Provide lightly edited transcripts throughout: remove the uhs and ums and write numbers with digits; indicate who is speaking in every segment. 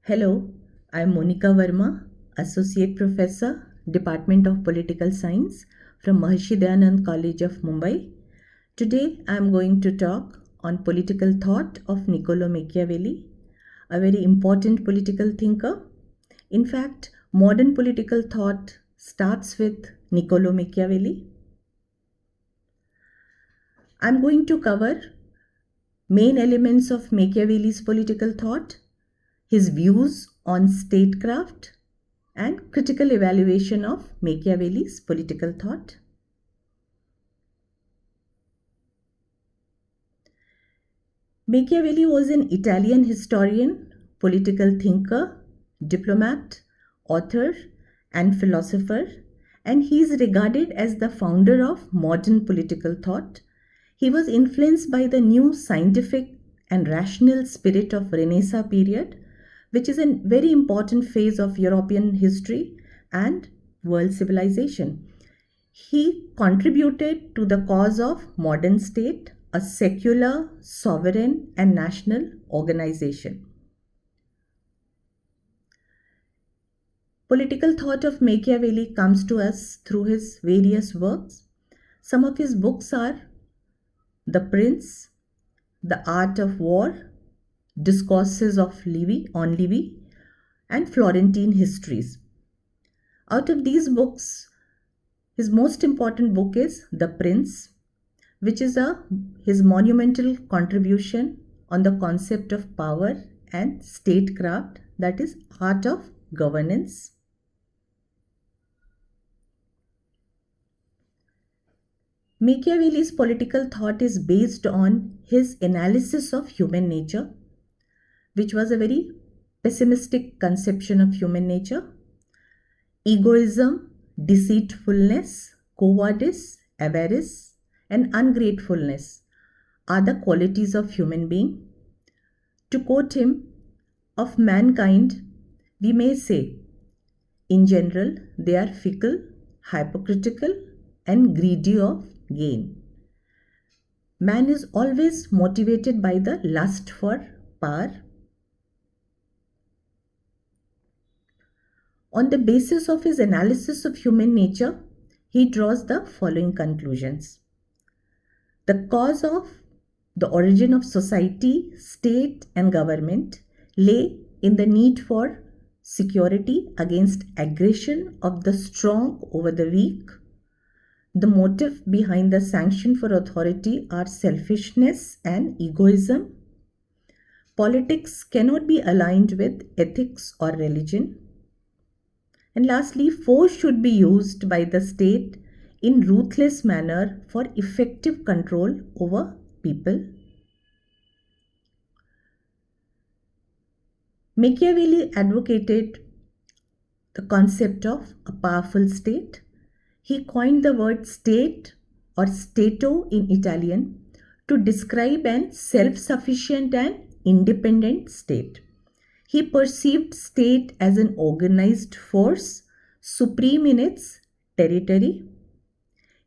Speaker 1: Hello, I'm Monica Verma, Associate Professor, Department of Political Science from Maharishi Dayanand College of Mumbai. Today I'm going to talk on political thought of Niccolo Machiavelli, a very important political thinker. In fact, modern political thought starts with Niccolo Machiavelli. I'm going to cover main elements of Machiavelli's political thought, his views on statecraft, and critical evaluation of Machiavelli's political thought. Machiavelli was an Italian historian, political thinker, diplomat, author, and philosopher, and he is regarded as the founder of modern political thought. He was influenced by the new scientific and rational spirit of Renaissance period, which is a very important phase of European history and world civilization. He contributed to the cause of modern state, a secular, sovereign, and national organization. Political thought of Machiavelli comes to us through his various works. Some of his books are The Prince, The Art of War, Discourses of Livy, and Florentine Histories. Out of these books, his most important book is The Prince, which is his monumental contribution on the concept of power and statecraft, that is, art of governance. Machiavelli's political thought is based on his analysis of human nature, which was a very pessimistic conception of human nature. Egoism, deceitfulness, cowardice, avarice, and ungratefulness are the qualities of human being. To quote him, of mankind, we may say, in general, they are fickle, hypocritical, and greedy of gain. Man is always motivated by the lust for power. On the basis of his analysis of human nature, he draws the following conclusions. The cause of the origin of society, state, and government lay in the need for security against aggression of the strong over the weak. The motive behind the sanction for authority are selfishness and egoism. Politics cannot be aligned with ethics or religion. And lastly, force should be used by the state in ruthless manner for effective control over people. Machiavelli advocated the concept of a powerful state. He coined the word state or stato in Italian to describe an self-sufficient and independent state. He perceived state as an organized force, supreme in its territory.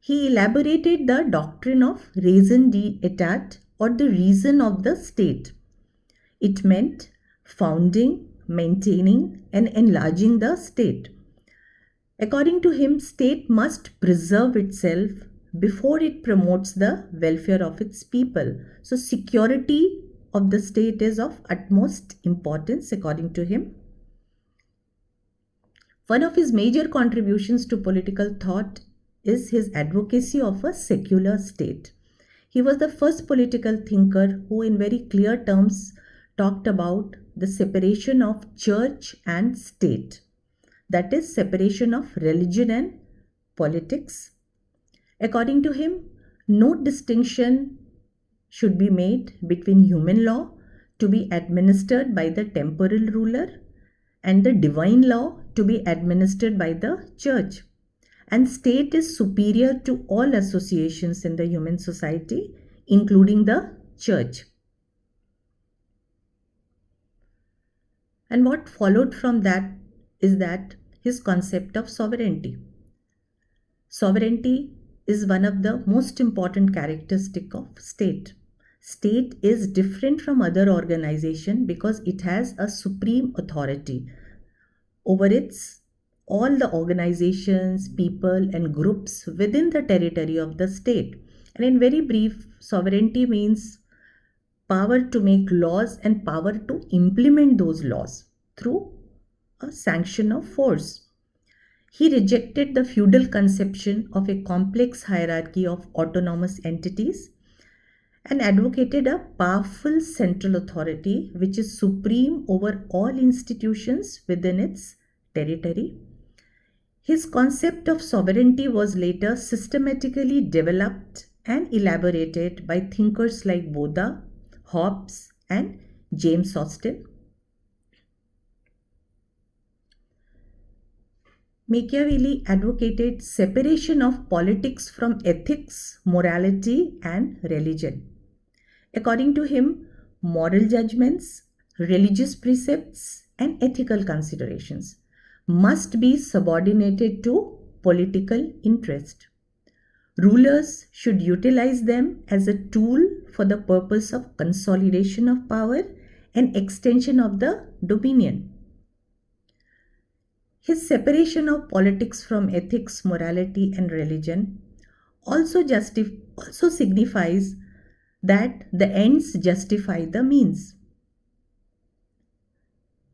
Speaker 1: He elaborated the doctrine of raison d'etat or the reason of the state. It meant founding, maintaining, and enlarging the state. According to him, state must preserve itself before it promotes the welfare of its people. So security of the state is of utmost importance according to him. One of his major contributions to political thought is his advocacy of a secular state. He was the first political thinker who in very clear terms talked about the separation of church and state. That is, separation of religion and politics. According to him, no distinction should be made between human law to be administered by the temporal ruler and the divine law to be administered by the church. And state is superior to all associations in the human society, including the church. And what followed from that is that his concept of sovereignty. Sovereignty is one of the most important characteristics of state. State is different from other organization because it has a supreme authority over its all the organizations, people and groups within the territory of the state. And in very brief, sovereignty means power to make laws and power to implement those laws through a sanction of force. He rejected the feudal conception of a complex hierarchy of autonomous entities and advocated a powerful central authority which is supreme over all institutions within its territory. His concept of sovereignty was later systematically developed and elaborated by thinkers like Boda, Hobbes, and James Austin. Machiavelli advocated separation of politics from ethics, morality, and religion. According to him, moral judgments, religious precepts, and ethical considerations must be subordinated to political interest. Rulers should utilize them as a tool for the purpose of consolidation of power and extension of the dominion. His separation of politics from ethics, morality, and religion also signifies that the ends justify the means.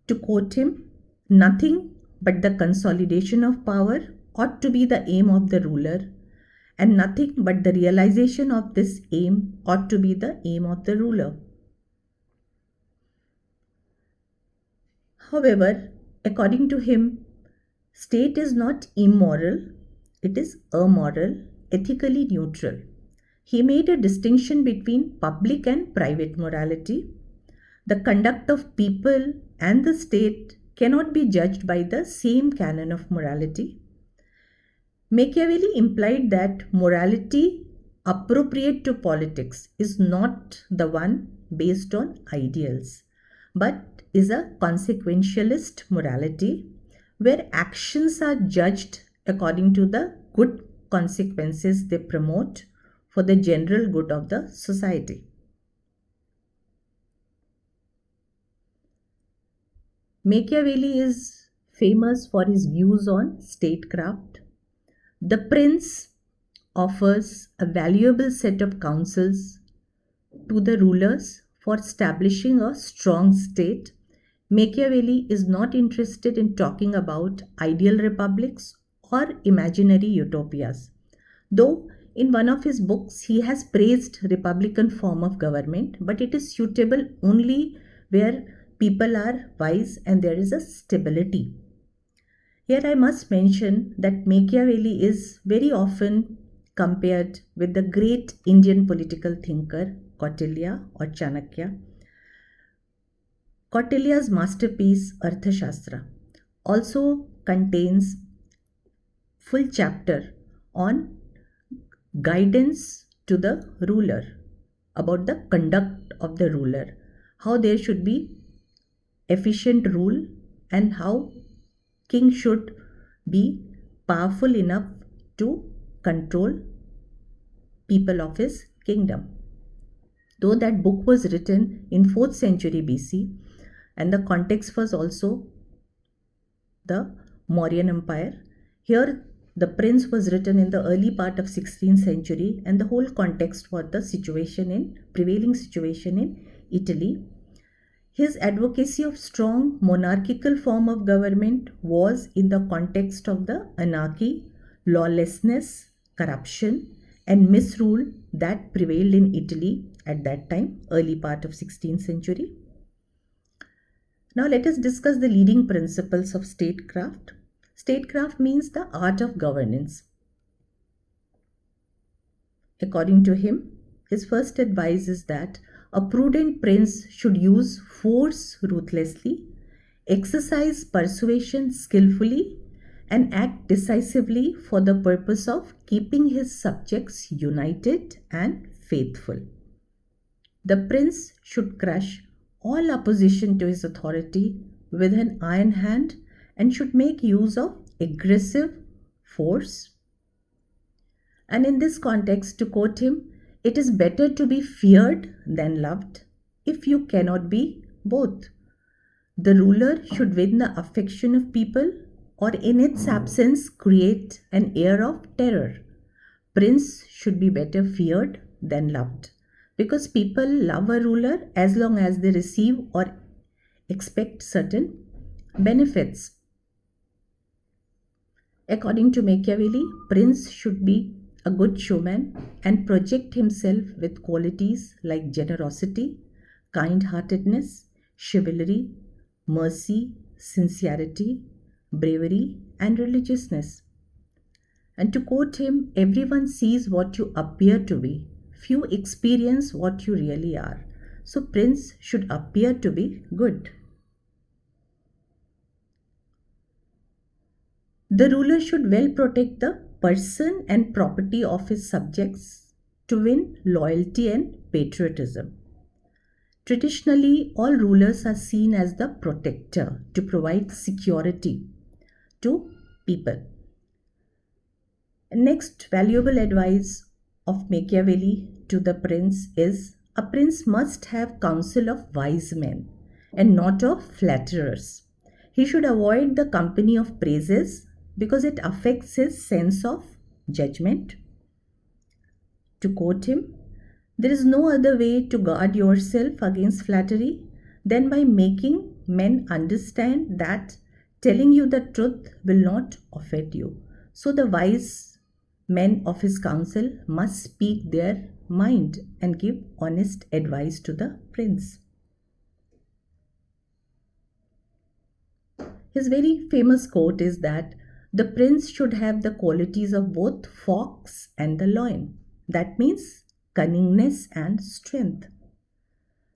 Speaker 1: To quote him, nothing but the consolidation of power ought to be the aim of the ruler, and nothing but the realization of this aim ought to be the aim of the ruler. However, according to him, state is not immoral, it is amoral, ethically neutral. He made a distinction between public and private morality. The conduct of people and the state cannot be judged by the same canon of morality. Machiavelli implied that morality appropriate to politics is not the one based on ideals, but is a consequentialist morality where actions are judged according to the good consequences they promote for the general good of the society. Machiavelli is famous for his views on statecraft. The prince offers a valuable set of counsels to the rulers for establishing a strong state. Machiavelli is not interested in talking about ideal republics or imaginary utopias, though in one of his books he has praised republican form of government, but it is suitable only where people are wise and there is a stability. Here I must mention that Machiavelli is very often compared with the great Indian political thinker Kautilya or Chanakya. Kautilya's masterpiece Arthashastra also contains full chapter on guidance to the ruler, about the conduct of the ruler, how there should be efficient rule and how king should be powerful enough to control people of his kingdom. Though that book was written in 4th century BC and the context was also the Mauryan Empire, here the Prince was written in the early part of 16th century and the whole context was the prevailing situation in Italy. His advocacy of strong monarchical form of government was in the context of the anarchy, lawlessness, corruption and misrule that prevailed in Italy at that time, early part of 16th century. Now let us discuss the leading principles of statecraft. Statecraft means the art of governance. According to him, his first advice is that a prudent prince should use force ruthlessly, exercise persuasion skillfully, and act decisively for the purpose of keeping his subjects united and faithful. The prince should crush all opposition to his authority with an iron hand and should make use of aggressive force. And in this context, to quote him, It is better to be feared than loved if you cannot be both. The ruler should win the affection of people or, in its absence, create an air of terror. Prince should be better feared than loved because people love a ruler as long as they receive or expect certain benefits. According to Machiavelli, Prince should be a good showman and project himself with qualities like generosity, kind heartedness, chivalry, mercy, sincerity, bravery, and religiousness. And to quote him, everyone sees what you appear to be, few experience what you really are. So, Prince should appear to be good. The ruler should well protect the person and property of his subjects to win loyalty and patriotism. Traditionally, all rulers are seen as the protector to provide security to people. Next valuable advice of Machiavelli to the prince is a prince must have counsel of wise men and not of flatterers. He should avoid the company of praises because it affects his sense of judgment. To quote him, there is no other way to guard yourself against flattery than by making men understand that telling you the truth will not offend you. So the wise men of his council must speak their mind and give honest advice to the prince. His very famous quote is that the prince should have the qualities of both fox and the lion. That means cunningness and strength.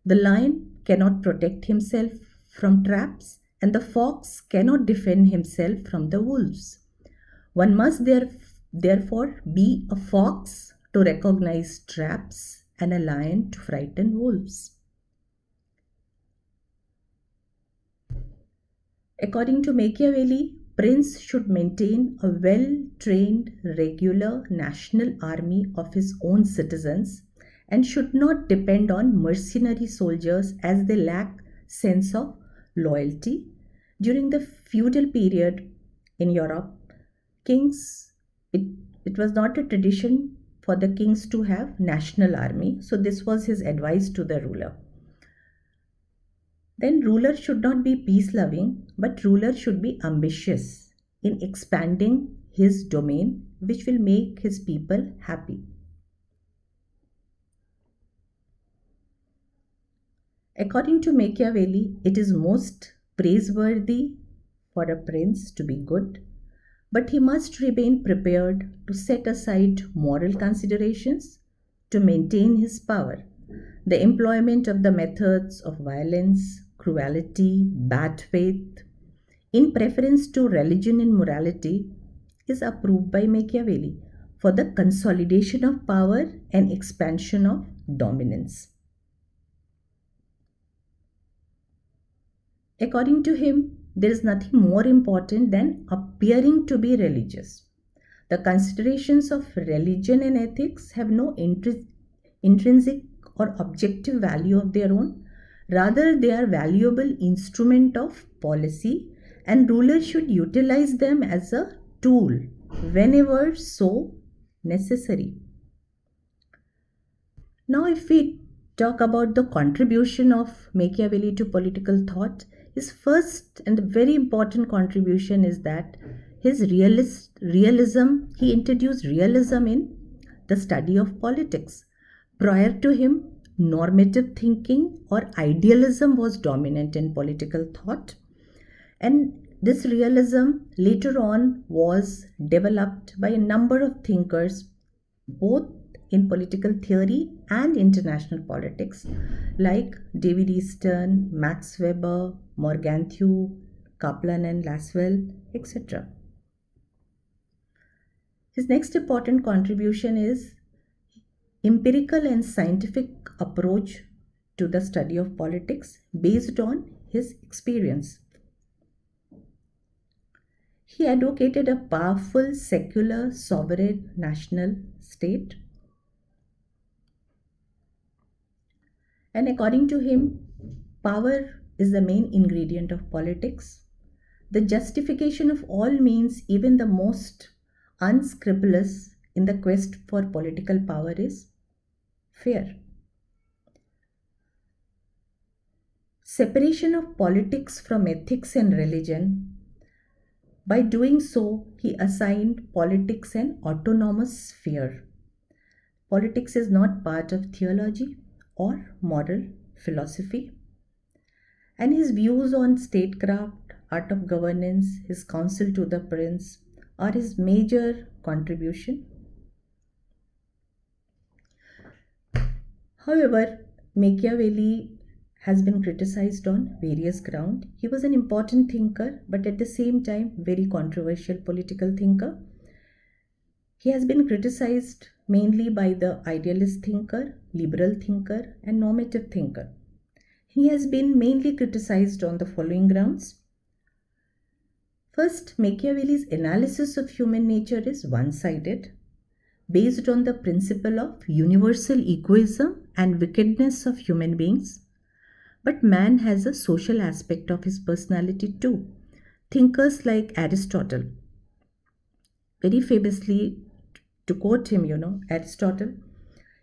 Speaker 1: The lion cannot protect himself from traps, and the fox cannot defend himself from the wolves. One must therefore be a fox to recognize traps and a lion to frighten wolves. According to Machiavelli, prince should maintain a well-trained regular national army of his own citizens and should not depend on mercenary soldiers as they lack sense of loyalty. During the feudal period in Europe, kings it was not a tradition for the kings to have national army, so this was his advice to the ruler. Then ruler should not be peace loving, but ruler should be ambitious in expanding his domain, which will make his people happy. According to Machiavelli, it is most praiseworthy for a prince to be good, but he must remain prepared to set aside moral considerations to maintain his power. The employment of the methods of violence, cruelty, bad faith, in preference to religion and morality, is approved by Machiavelli for the consolidation of power and expansion of dominance. According to him, there is nothing more important than appearing to be religious. The considerations of religion and ethics have no intrinsic or objective value of their own. Rather, they are valuable instrument of policy, and rulers should utilize them as a tool whenever so necessary. Now, if we talk about the contribution of Machiavelli to political thought, his first and very important contribution is that his realism, he introduced realism in the study of politics. Prior to him, normative thinking or idealism was dominant in political thought, and this realism later on was developed by a number of thinkers, both in political theory and international politics, like David Easton, Max Weber, Morgenthau, Kaplan and Lasswell, etc. His next important contribution is empirical and scientific approach to the study of politics based on his experience. He advocated a powerful, secular, sovereign national state. And according to him, power is the main ingredient of politics. The justification of all means, even the most unscrupulous in the quest for political power, is fear. Separation of politics from ethics and religion. By doing so, he assigned politics an autonomous sphere. Politics is not part of theology or moral philosophy, and his views on statecraft, art of governance, his counsel to the prince are his major contribution. However, Machiavelli has been criticized on various grounds. He was an important thinker, but at the same time, very controversial political thinker. He has been criticized mainly by the idealist thinker, liberal thinker, and normative thinker. He has been mainly criticized on the following grounds. First, Machiavelli's analysis of human nature is one sided, based on the principle of universal egoism and wickedness of human beings. But man has a social aspect of his personality too. Thinkers like Aristotle, very famously, to quote him, Aristotle,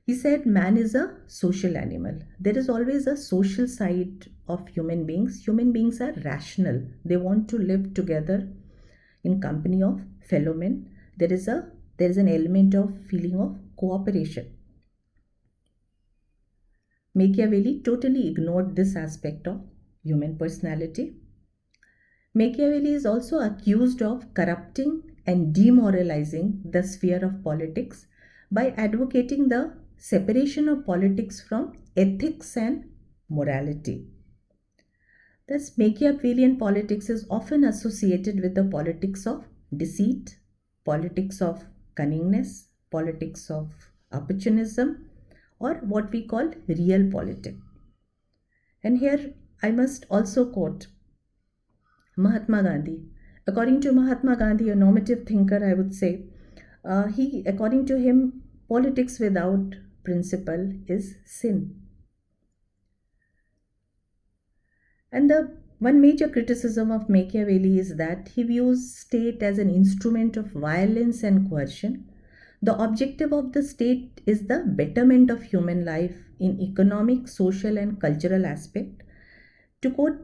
Speaker 1: he said man is a social animal. There is always a social side of human beings. Human beings are rational. They want to live together in company of fellow men. There is an element of feeling of cooperation. Machiavelli totally ignored this aspect of human personality. Machiavelli is also accused of corrupting and demoralizing the sphere of politics by advocating the separation of politics from ethics and morality. Thus, Machiavellian politics is often associated with the politics of deceit, politics of cunningness, politics of opportunism, or what we call real politics. And here I must also quote Mahatma Gandhi. According to Mahatma Gandhi, a normative thinker, I would say, according to him, politics without principle is sin. And the one major criticism of Machiavelli is that he views state as an instrument of violence and coercion. The objective of the state is the betterment of human life in economic, social, and cultural aspect. To quote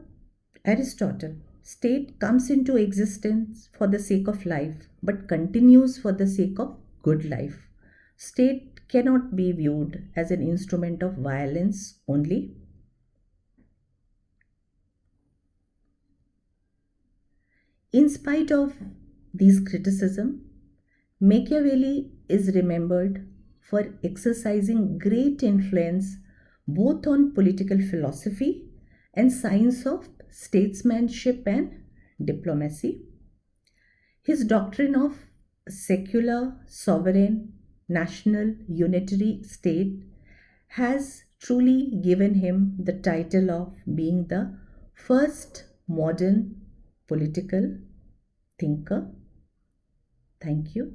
Speaker 1: Aristotle, state comes into existence for the sake of life, but continues for the sake of good life. State cannot be viewed as an instrument of violence only. In spite of these criticisms, Machiavelli is remembered for exercising great influence both on political philosophy and science of statesmanship and diplomacy. His doctrine of secular, sovereign, national, unitary state has truly given him the title of being the first modern political thinker. Thank you.